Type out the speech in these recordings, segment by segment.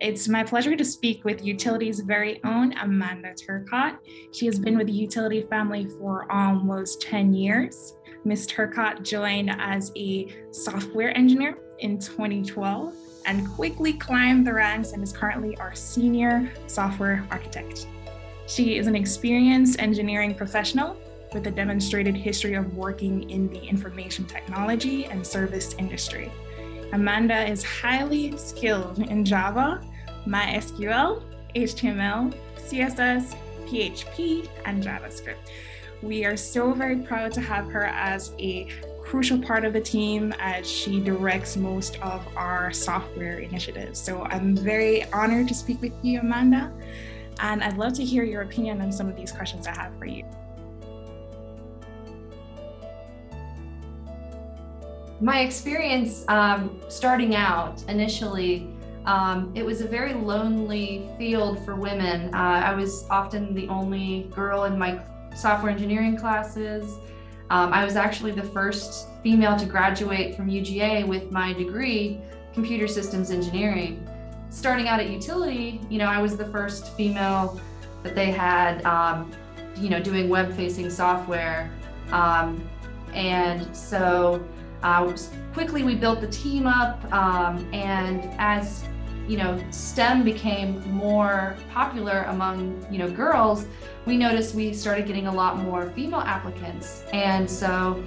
It's my pleasure to speak with Utility's very own Amandah Tirkot. She has been with the Utility family for almost 10 years. Ms. Tirkot joined as a software engineer in 2012 and quickly climbed the ranks and is currently our senior software architect. She is an experienced engineering professional with a demonstrated history of working in the information technology and service industry. Amandah is highly skilled in Java, MySQL, HTML, CSS, PHP, and JavaScript. We are so very proud to have her as a crucial part of the team as she directs most of our software initiatives. So I'm very honored to speak with you, Amandah, and I'd love to hear your opinion on some of these questions I have for you. My experience starting out initially, it was a very lonely field for women. I was often the only girl in my software engineering classes. I was actually the first female to graduate from UGA with my degree, computer systems engineering. Starting out at Utility, I was the first female that they had, doing web-facing software. And so quickly we built the team up, and as STEM became more popular among girls, we noticed we started getting a lot more female applicants. And so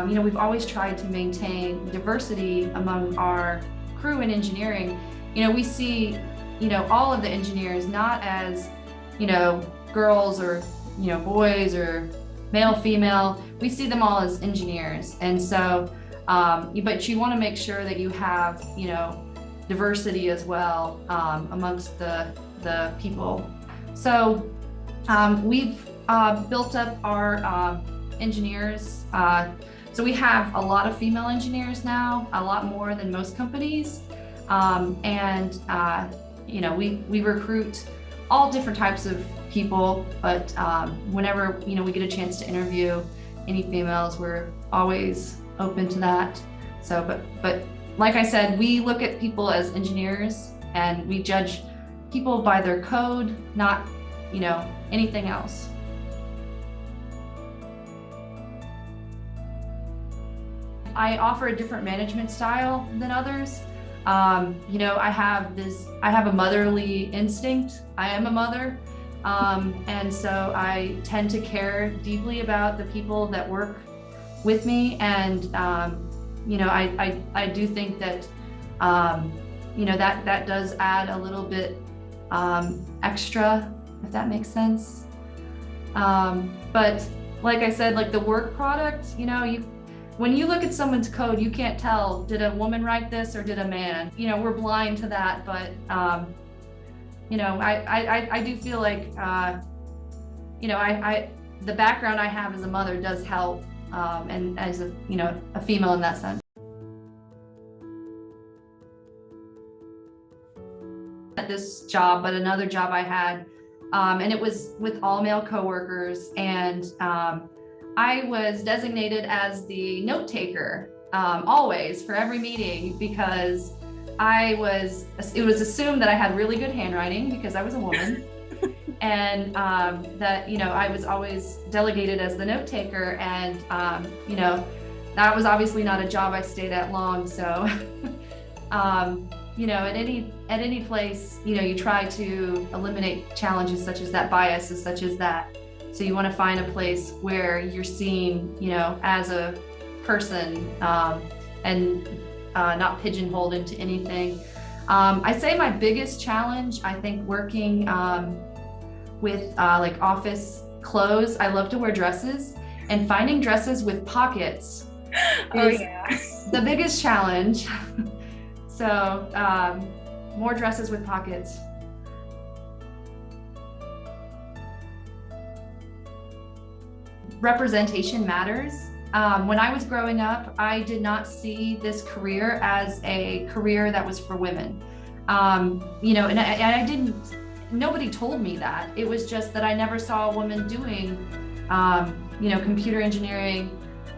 we've always tried to maintain diversity among our crew in engineering. We see all of the engineers not as girls or boys or male, female. We see them all as engineers. And so but you want to make sure that you have diversity as well amongst the people. So we've built up our engineers. So we have a lot of female engineers now, a lot more than most companies. We recruit all different types of people, but whenever we get a chance to interview any females, we're always open to that. So, but like I said, we look at people as engineers, and we judge people by their code, not anything else. I offer a different management style than others. I have a motherly instinct. I am a mother. And so I tend to care deeply about the people that work with me. And, I do think that, that does add a little bit extra, if that makes sense. But like I said, like the work product, when you look at someone's code, you can't tell, did a woman write this or did a man? We're blind to that, but I do feel like, the background I have as a mother does help, and as a female in that sense. At this job, but another job I had, and it was with all male coworkers, and I was designated as the note taker always for every meeting, because it was assumed that I had really good handwriting because I was a woman. And that I was always delegated as the note taker, and that was obviously not a job I stayed at long. So at any place, you try to eliminate challenges such as that, biases such as that. So you want to find a place where you're seen as a person, and not pigeonholed into anything. I say my biggest challenge, I think, working with like office clothes. I love to wear dresses, and finding dresses with pockets is the biggest challenge. So more dresses with pockets. Representation matters. When I was growing up, I did not see this career as a career that was for women. And I didn't, nobody told me that. It was just that I never saw a woman doing, computer engineering.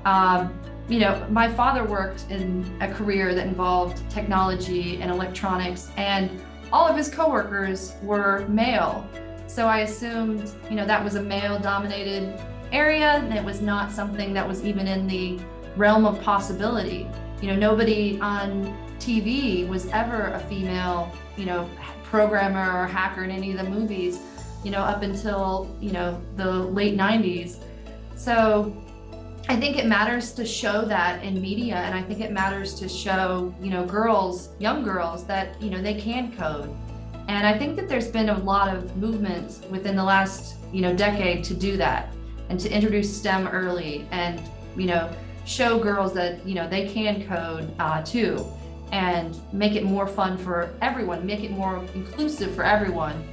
My father worked in a career that involved technology and electronics, and all of his coworkers were male. So I assumed, that was a male dominated area, and it was not something that was even in the realm of possibility. Nobody on TV was ever a female, programmer or hacker in any of the movies, up until, the late 90s. So I think it matters to show that in media, and I think it matters to show, girls, young girls, that, they can code. And I think that there's been a lot of movement within the last, decade to do that and to introduce STEM early and, show girls that, they can code too, and make it more fun for everyone, make it more inclusive for everyone,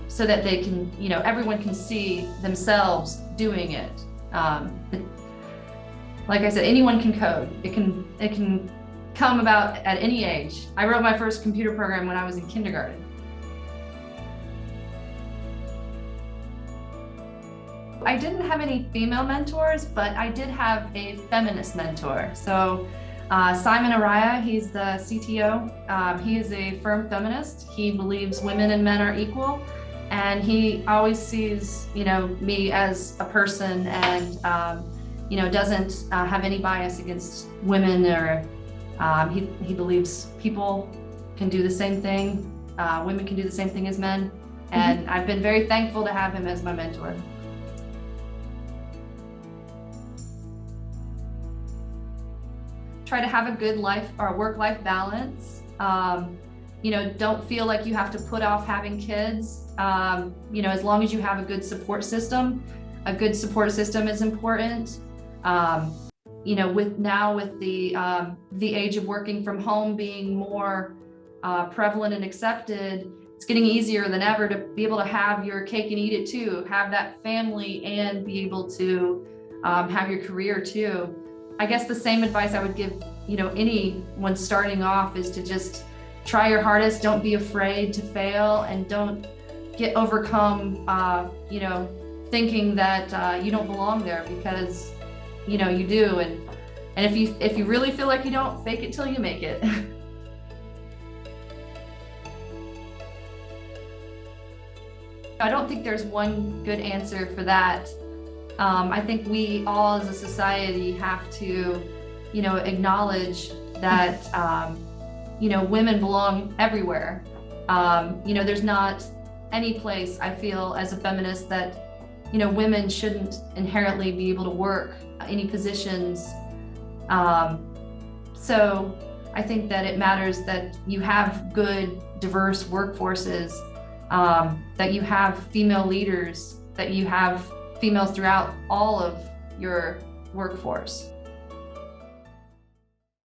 so that they can, everyone can see themselves doing it. Like I said, anyone can code. It can come about at any age. I wrote my first computer program when I was in kindergarten. I didn't have any female mentors, but I did have a feminist mentor. So Simon Araya, he's the CTO. He is a firm feminist. He believes women and men are equal, and he always sees, me as a person, and doesn't have any bias against women, or he believes people can do the same thing. Women can do the same thing as men, and I've been very thankful to have him as my mentor. Try to have a good life or work-life balance. Don't feel like you have to put off having kids. As long as you have a good support system is important. With the age of working from home being more prevalent and accepted, it's getting easier than ever to be able to have your cake and eat it too, have that family and be able to have your career too. I guess the same advice I would give, anyone starting off is to just try your hardest. Don't be afraid to fail, and don't get overcome, thinking that you don't belong there, because, you do. And if you really feel like you don't, fake it till you make it. I don't think there's one good answer for that. I think we all as a society have to, acknowledge that, women belong everywhere. There's not any place, I feel, as a feminist, that, women shouldn't inherently be able to work any positions. So I think that it matters that you have good, diverse workforces, that you have female leaders, that you have females throughout all of your workforce.